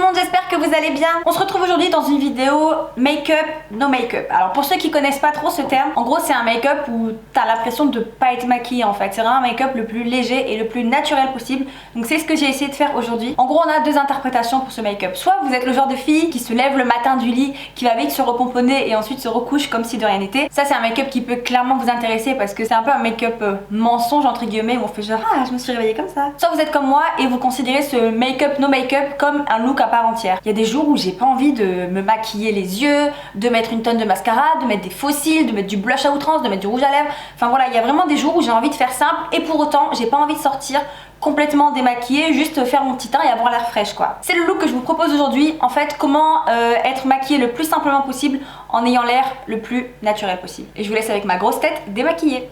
monde, j'espère que vous allez bien. On se retrouve aujourd'hui dans une vidéo make-up, no make-up. Alors pour ceux qui connaissent pas trop ce terme, en gros c'est un make-up où t'as l'impression de pas être maquillée en fait. C'est vraiment un make-up le plus léger et le plus naturel possible. Donc c'est ce que j'ai essayé de faire aujourd'hui. En gros on a deux interprétations pour ce make-up. Soit vous êtes le genre de fille qui se lève le matin du lit, qui va vite se repomponner et ensuite se recouche comme si de rien n'était. Ça c'est un make-up qui peut clairement vous intéresser parce que c'est un peu un make-up mensonge entre guillemets où on fait genre ah je me suis réveillée comme ça. Soit vous êtes comme moi et vous considérez ce make-up no make-up comme un look à part entière. Il y a des jours où j'ai pas envie de me maquiller les yeux, de mettre une tonne de mascara, de mettre des faux cils, de mettre du blush à outrance, de mettre du rouge à lèvres. Enfin voilà, il y a vraiment des jours où j'ai envie de faire simple et pour autant j'ai pas envie de sortir complètement démaquillée, juste faire mon petit teint et avoir l'air fraîche quoi. C'est le look que je vous propose aujourd'hui. En fait, comment être maquillée le plus simplement possible en ayant l'air le plus naturel possible. Et je vous laisse avec ma grosse tête démaquillée.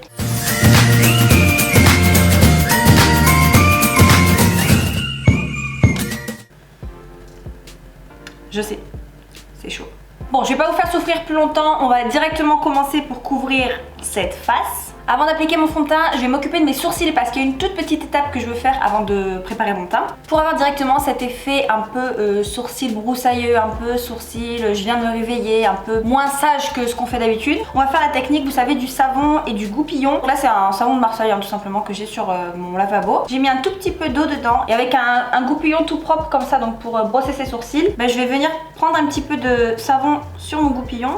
Je sais, c'est chaud. Bon, je vais pas vous faire souffrir plus longtemps, on va directement commencer pour couvrir cette face. Avant d'appliquer mon fond de teint, je vais m'occuper de mes sourcils parce qu'il y a une toute petite étape que je veux faire avant de préparer mon teint. Pour avoir directement cet effet un peu sourcil broussailleux, un peu sourcil, je viens de me réveiller, un peu moins sage que ce qu'on fait d'habitude. On va faire la technique, vous savez, du savon et du goupillon. Là c'est un savon de Marseille hein, tout simplement que j'ai sur mon lavabo. J'ai mis un tout petit peu d'eau dedans et avec un goupillon tout propre comme ça, donc pour brosser ses sourcils, ben, je vais venir prendre un petit peu de savon sur mon goupillon.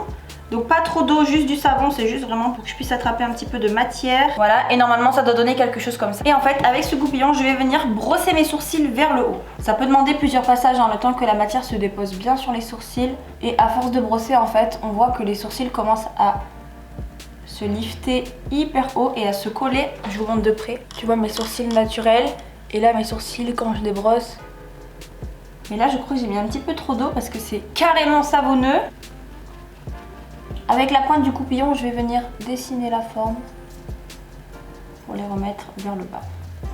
Donc pas trop d'eau, juste du savon, c'est juste vraiment pour que je puisse attraper un petit peu de matière. Voilà, et normalement ça doit donner quelque chose comme ça. Et en fait, avec ce goupillon, je vais venir brosser mes sourcils vers le haut. Ça peut demander plusieurs passages en le temps que la matière se dépose bien sur les sourcils. Et à force de brosser, en fait, on voit que les sourcils commencent à se lifter hyper haut et à se coller. Je vous montre de près. Tu vois mes sourcils naturels. Et là, mes sourcils, quand je les brosse. Mais là, je crois que j'ai mis un petit peu trop d'eau parce que c'est carrément savonneux. Avec la pointe du goupillon, je vais venir dessiner la forme pour les remettre vers le bas.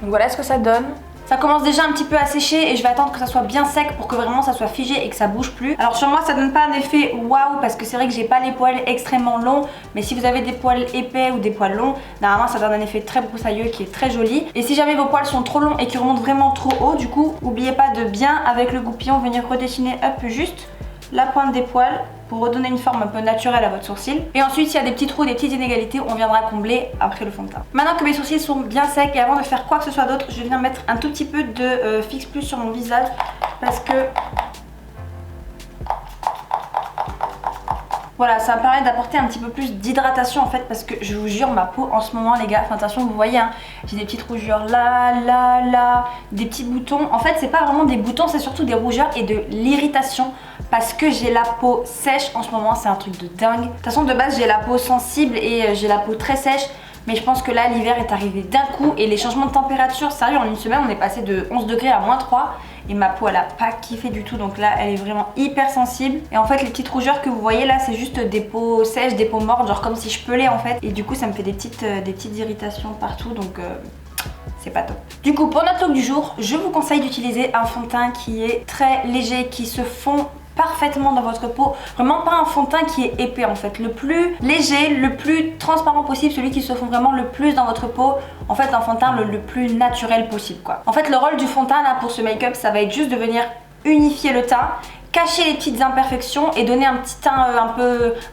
Donc voilà ce que ça donne. Ça commence déjà un petit peu à sécher et je vais attendre que ça soit bien sec pour que vraiment ça soit figé et que ça bouge plus. Alors sur moi ça donne pas un effet waouh parce que c'est vrai que j'ai pas les poils extrêmement longs, mais si vous avez des poils épais ou des poils longs, normalement ça donne un effet très broussailleux qui est très joli. Et si jamais vos poils sont trop longs et qui remontent vraiment trop haut, du coup n'oubliez pas de bien avec le goupillon venir redessiner hop juste la pointe des poils pour redonner une forme un peu naturelle à votre sourcil. Et ensuite s'il y a des petits trous, des petites inégalités, on viendra combler après le fond de teint. Maintenant que mes sourcils sont bien secs et avant de faire quoi que ce soit d'autre, je vais venir mettre un tout petit peu de Fix Plus sur mon visage parce que voilà, ça me permet d'apporter un petit peu plus d'hydratation en fait parce que je vous jure ma peau en ce moment les gars, enfin attention vous voyez hein, j'ai des petites rougeurs là, des petits boutons. En fait c'est pas vraiment des boutons, c'est surtout des rougeurs et de l'irritation parce que j'ai la peau sèche en ce moment, c'est un truc de dingue. De toute façon de base j'ai la peau sensible et j'ai la peau très sèche. Mais je pense que là l'hiver est arrivé d'un coup et les changements de température, sérieux en une semaine on est passé de 11 degrés à -3 et ma peau elle a pas kiffé du tout, donc là elle est vraiment hyper sensible. Et en fait les petites rougeurs que vous voyez là c'est juste des peaux sèches, des peaux mortes, genre comme si je pelais en fait. Et du coup ça me fait des petites irritations partout, donc c'est pas top. Du coup pour notre look du jour, je vous conseille d'utiliser un fond de teint qui est très léger, qui se fond parfaitement dans votre peau, vraiment pas un fond de teint qui est épais en fait, le plus léger, le plus transparent possible, celui qui se fond vraiment le plus dans votre peau, en fait un fond de teint le plus naturel possible quoi. En fait le rôle du fond de teint là pour ce make-up ça va être juste de venir unifier le teint, cacher les petites imperfections et donner un petit teint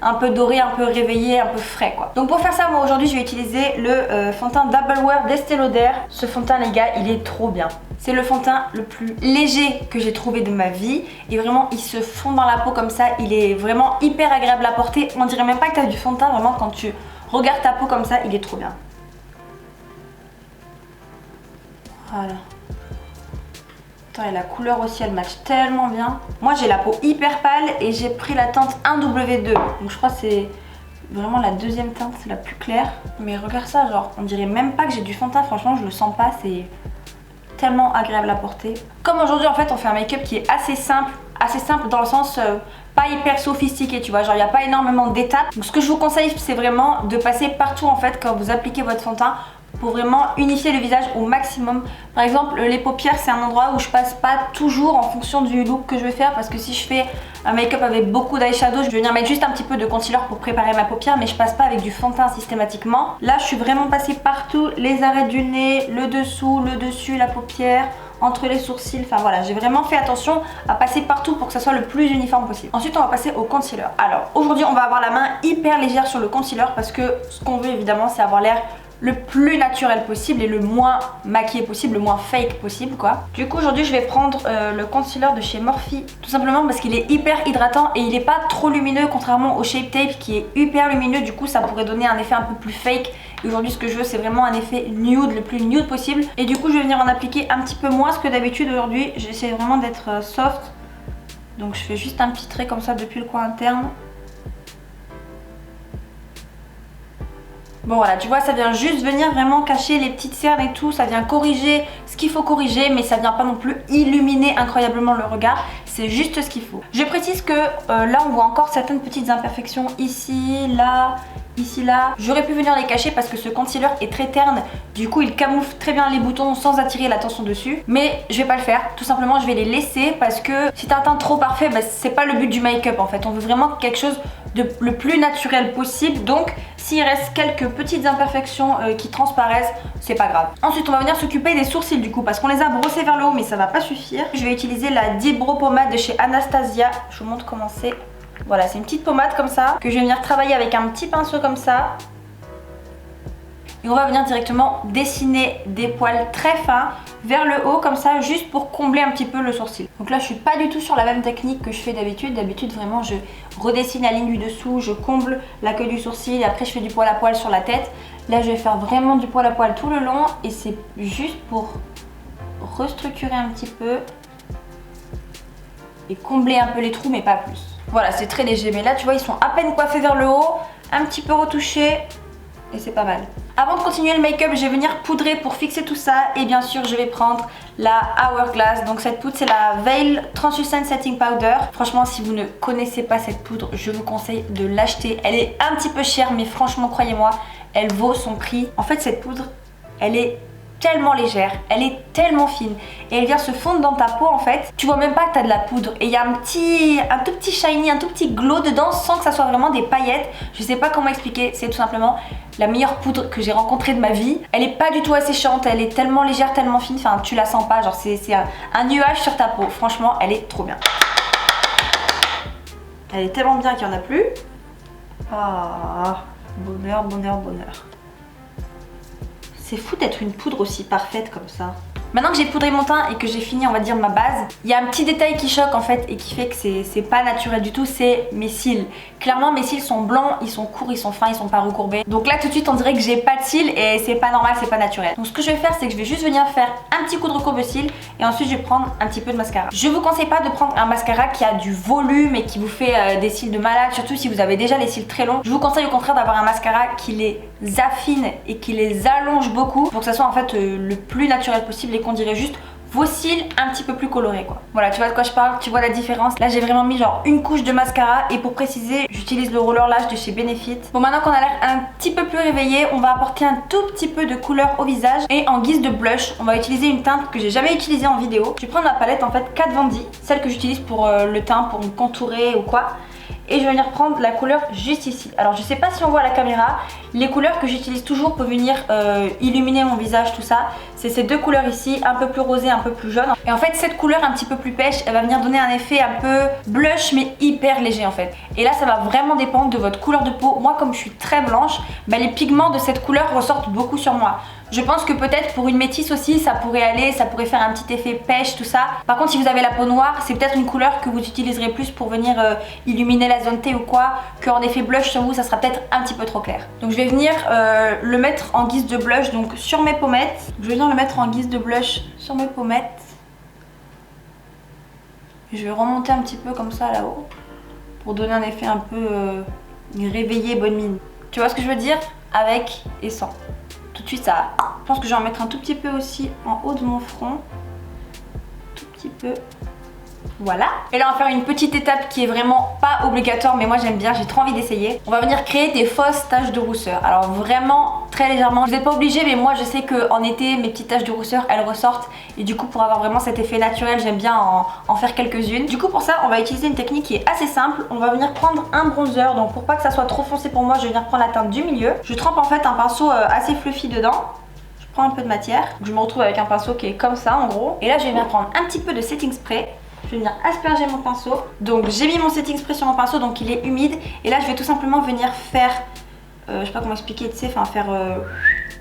un peu doré, un peu réveillé, un peu frais quoi. Donc pour faire ça moi aujourd'hui je vais utiliser le fond de teint Double Wear d'Estée Lauder. Ce fond de teint les gars il est trop bien. C'est le fond de teint le plus léger que j'ai trouvé de ma vie et vraiment il se fond dans la peau comme ça, il est vraiment hyper agréable à porter. On dirait même pas que tu as du fond de teint, vraiment quand tu regardes ta peau comme ça il est trop bien. Voilà. Et la couleur aussi elle match tellement bien. Moi j'ai la peau hyper pâle et j'ai pris la teinte 1W2, donc je crois que c'est vraiment la deuxième teinte, c'est la plus claire. Mais regarde ça, genre on dirait même pas que j'ai du fond de teint, franchement je le sens pas, c'est tellement agréable à porter. Comme aujourd'hui en fait on fait un make-up qui est assez simple dans le sens pas hyper sophistiqué tu vois, genre il n'y a pas énormément d'étapes. Donc ce que je vous conseille c'est vraiment de passer partout en fait quand vous appliquez votre fond de teint pour vraiment unifier le visage au maximum. Par exemple les paupières c'est un endroit où je passe pas toujours en fonction du look que je vais faire parce que si je fais un make-up avec beaucoup d'eyeshadow je vais venir mettre juste un petit peu de concealer pour préparer ma paupière mais je passe pas avec du fond de teint systématiquement. Là je suis vraiment passée partout, les arrêts du nez, le dessous, le dessus, la paupière. entre les sourcils. Enfin voilà, j'ai vraiment fait attention à passer partout pour que ça soit le plus uniforme possible. Ensuite on va passer au concealer. Alors aujourd'hui on va avoir la main hyper légère sur le concealer parce que ce qu'on veut évidemment c'est avoir l'air le plus naturel possible et le moins maquillé possible, le moins fake possible quoi. Du coup aujourd'hui je vais prendre le concealer de chez Morphe, tout simplement parce qu'il est hyper hydratant et il est pas trop lumineux contrairement au Shape Tape qui est hyper lumineux. Du coup ça pourrait donner un effet un peu plus fake. Et aujourd'hui ce que je veux c'est vraiment un effet nude, le plus nude possible. Et du coup je vais venir en appliquer un petit peu moins que d'habitude aujourd'hui. J'essaie vraiment d'être soft. Donc je fais juste un petit trait comme ça depuis le coin interne. Bon voilà, tu vois, ça vient juste venir vraiment cacher les petites cernes et tout. Ça vient corriger ce qu'il faut corriger, mais ça vient pas non plus illuminer incroyablement le regard. C'est juste ce qu'il faut. Je précise que là on voit encore certaines petites imperfections ici, là, ici, là. J'aurais pu venir les cacher parce que ce concealer est très terne. Du coup il camoufle très bien les boutons sans attirer l'attention dessus. Mais je vais pas le faire, tout simplement je vais les laisser parce que si t'as un teint trop parfait, bah, c'est pas le but du make-up en fait. On veut vraiment quelque chose de le plus naturel possible. Donc s'il reste quelques petites imperfections qui transparaissent, c'est pas grave. Ensuite on va venir s'occuper des sourcils du coup parce qu'on les a brossés vers le haut mais ça va pas suffire. Je vais utiliser la Deep Brow Pommade de chez Anastasia. Je vous montre comment c'est. Voilà, c'est une petite pommade comme ça que je vais venir travailler avec un petit pinceau comme ça. Et on va venir directement dessiner des poils très fins vers le haut comme ça, juste pour combler un petit peu le sourcil. Donc là je suis pas du tout sur la même technique que je fais d'habitude. D'habitude vraiment je redessine la ligne du dessous, je comble la queue du sourcil et après je fais du poil à poil sur la tête. Là je vais faire vraiment du poil à poil tout le long et c'est juste pour restructurer un petit peu et combler un peu les trous mais pas plus. Voilà, c'est très léger mais là tu vois ils sont à peine coiffés vers le haut, un petit peu retouchés et c'est pas mal. Avant de continuer le make-up, je vais venir poudrer pour fixer tout ça et bien sûr je vais prendre la Hourglass. Donc cette poudre c'est la Veil Translucent Setting Powder. Franchement si vous ne connaissez pas cette poudre, je vous conseille de l'acheter. Elle est un petit peu chère mais franchement croyez-moi, elle vaut son prix. En fait cette poudre, elle est tellement légère, elle est tellement fine et elle vient se fondre dans ta peau en fait. Tu vois même pas que tu as de la poudre et il y a un tout petit shiny, un tout petit glow dedans sans que ça soit vraiment des paillettes. Je sais pas comment expliquer, c'est tout simplement la meilleure poudre que j'ai rencontrée de ma vie. Elle est pas du tout asséchante, elle est tellement légère, tellement fine, enfin tu la sens pas, genre c'est un nuage sur ta peau. Franchement elle est trop bien. Elle est tellement bien qu'il y en a plus. Ah, bonheur, bonheur, bonheur. C'est fou d'être une poudre aussi parfaite comme ça. Maintenant que j'ai poudré mon teint et que j'ai fini on va dire ma base, il y a un petit détail qui choque en fait et qui fait que c'est pas naturel du tout, c'est mes cils. Clairement mes cils sont blancs, ils sont courts, ils sont fins, ils sont pas recourbés. Donc là tout de suite on dirait que j'ai pas de cils et c'est pas normal, c'est pas naturel. Donc ce que je vais faire c'est que je vais juste venir faire un petit coup de recourbe-cils et ensuite je vais prendre un petit peu de mascara. Je vous conseille pas de prendre un mascara qui a du volume et qui vous fait des cils de malade, surtout si vous avez déjà les cils très longs. Je vous conseille au contraire d'avoir un mascara qui les affine et qui les allonge beaucoup pour que ça soit en fait le plus naturel possible et qu'on dirait juste vos cils un petit peu plus colorés quoi. Voilà, tu vois de quoi je parle, tu vois la différence. Là j'ai vraiment mis genre une couche de mascara et pour préciser j'utilise le roller lash de chez Benefit. Bon maintenant qu'on a l'air un petit peu plus réveillé, on va apporter un tout petit peu de couleur au visage et en guise de blush on va utiliser une teinte que j'ai jamais utilisée en vidéo. Je vais prendre la palette en fait Kat Von D, celle que j'utilise pour le teint, pour me contourer ou quoi. Et je vais venir prendre la couleur juste ici. Alors je sais pas si on voit à la caméra, les couleurs que j'utilise toujours pour venir illuminer mon visage, tout ça, c'est ces deux couleurs ici, un peu plus rosé, un peu plus jaune. Et en fait cette couleur un petit peu plus pêche, elle va venir donner un effet un peu blush mais hyper léger en fait. Et là ça va vraiment dépendre de votre couleur de peau. Moi comme je suis très blanche, bah, les pigments de cette couleur ressortent beaucoup sur moi. Je pense que peut-être pour une métisse aussi ça pourrait aller, ça pourrait faire un petit effet pêche tout ça. Par contre si vous avez la peau noire c'est peut-être une couleur que vous utiliserez plus pour venir illuminer la zone T ou quoi, qu'en effet blush sur vous ça sera peut-être un petit peu trop clair. Donc je vais venir le mettre en guise de blush donc sur mes pommettes. Je vais venir le mettre en guise de blush sur mes pommettes. Je vais remonter un petit peu comme ça là-haut pour donner un effet un peu réveillé, bonne mine. Tu vois ce que je veux dire? Avec et sans. Tout de suite ça, je pense que je vais en mettre un tout petit peu aussi en haut de mon front. Tout petit peu. Voilà. Et là on va faire une petite étape qui est vraiment pas obligatoire mais moi j'aime bien, j'ai trop envie d'essayer. On va venir créer des fausses taches de rousseur. Alors vraiment très légèrement, vous n'êtes pas obligé mais moi je sais qu'en été mes petites taches de rousseur elles ressortent. Et du coup pour avoir vraiment cet effet naturel j'aime bien en faire quelques-unes. Du coup pour ça on va utiliser une technique qui est assez simple. On va venir prendre un bronzer, donc pour pas que ça soit trop foncé pour moi je vais venir prendre la teinte du milieu. Je trempe en fait un pinceau assez fluffy dedans. prends un peu de matière. Je me retrouve avec un pinceau qui est comme ça en gros. Et là je vais venir prendre un petit peu de setting spray. Je vais venir asperger mon pinceau. Donc j'ai mis mon setting spray sur mon pinceau, donc il est humide. Et là je vais tout simplement venir faire, je sais pas comment expliquer, tu sais, enfin faire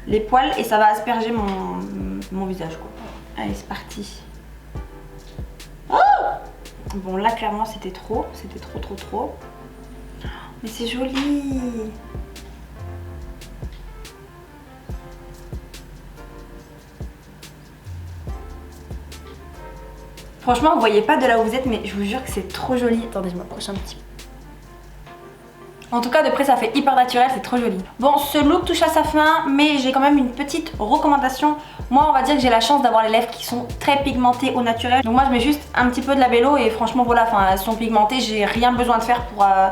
les poils. Et ça va asperger mon visage quoi. Allez c'est parti. Oh bon là clairement c'était trop trop. Mais c'est joli. Franchement, vous voyez pas de là où vous êtes, mais je vous jure que c'est trop joli. Attendez, je m'approche un petit peu. En tout cas, de près, ça fait hyper naturel, c'est trop joli. Bon, ce look touche à sa fin, mais j'ai quand même une petite recommandation. Moi, on va dire que j'ai la chance d'avoir les lèvres qui sont très pigmentées au naturel. Donc moi, je mets juste un petit peu de labello et franchement, voilà, enfin, elles sont pigmentées. J'ai rien besoin de faire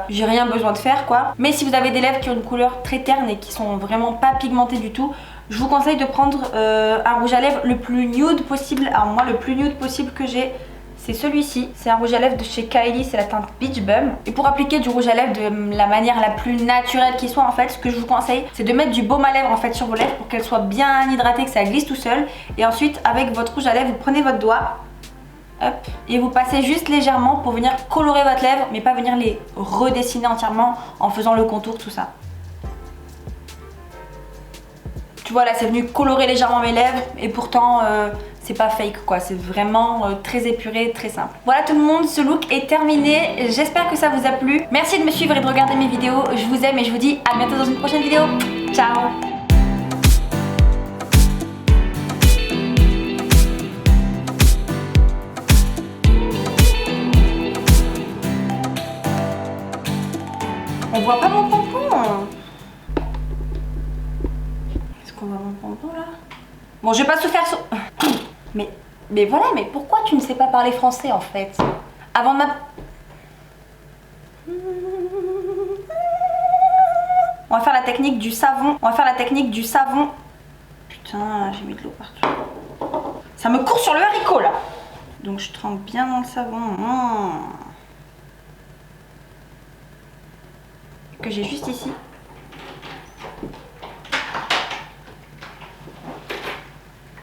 j'ai rien besoin de faire, quoi. Mais si vous avez des lèvres qui ont une couleur très terne et qui sont vraiment pas pigmentées du tout, je vous conseille de prendre un rouge à lèvres le plus nude possible. Alors moi, le plus nude possible que j'ai, c'est celui-ci. C'est un rouge à lèvres de chez Kylie, c'est la teinte Beach Bum. Et pour appliquer du rouge à lèvres de la manière la plus naturelle qui soit, en fait, ce que je vous conseille, c'est de mettre du baume à lèvres en fait sur vos lèvres pour qu'elles soient bien hydratées, que ça glisse tout seul. Et ensuite, avec votre rouge à lèvres, vous prenez votre doigt, hop, et vous passez juste légèrement pour venir colorer votre lèvre, mais pas venir les redessiner entièrement en faisant le contour, tout ça. Tu vois là c'est venu colorer légèrement mes lèvres et pourtant c'est pas fake quoi, c'est vraiment très épuré, très simple. Voilà tout le monde, ce look est terminé, j'espère que ça vous a plu. Merci de me suivre et de regarder mes vidéos, je vous aime et je vous dis à bientôt dans une prochaine vidéo. Ciao. On voit pas mon pompon. On va mon pompon là. Bon, je vais pas souffrir sur... Mais voilà, mais pourquoi tu ne sais pas parler français en fait? Avant de On va faire la technique du savon. On va faire la technique du savon. Putain, j'ai mis de l'eau partout. Ça me court sur le haricot là. Donc je trempe bien dans le savon. Que j'ai juste ici.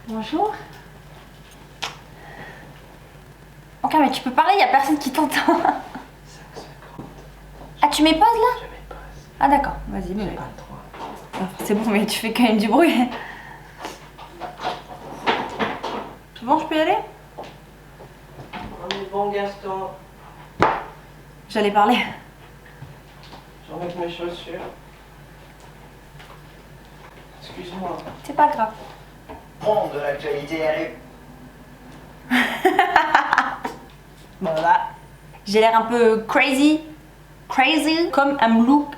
Bonjour. Ok, mais tu peux parler, il n'y a personne qui t'entend. Ah, tu mets pause là? Je mets pause. Ah d'accord, vas-y, mais... C'est bon, mais tu fais quand même du bruit. C'est bon, je peux y aller? On est bon Gaston. J'allais parler. Je remets mes chaussures. Excuse-moi. C'est pas grave. Bon, de l'actualité, allez. Voilà. J'ai l'air un peu crazy. Crazy. Comme un look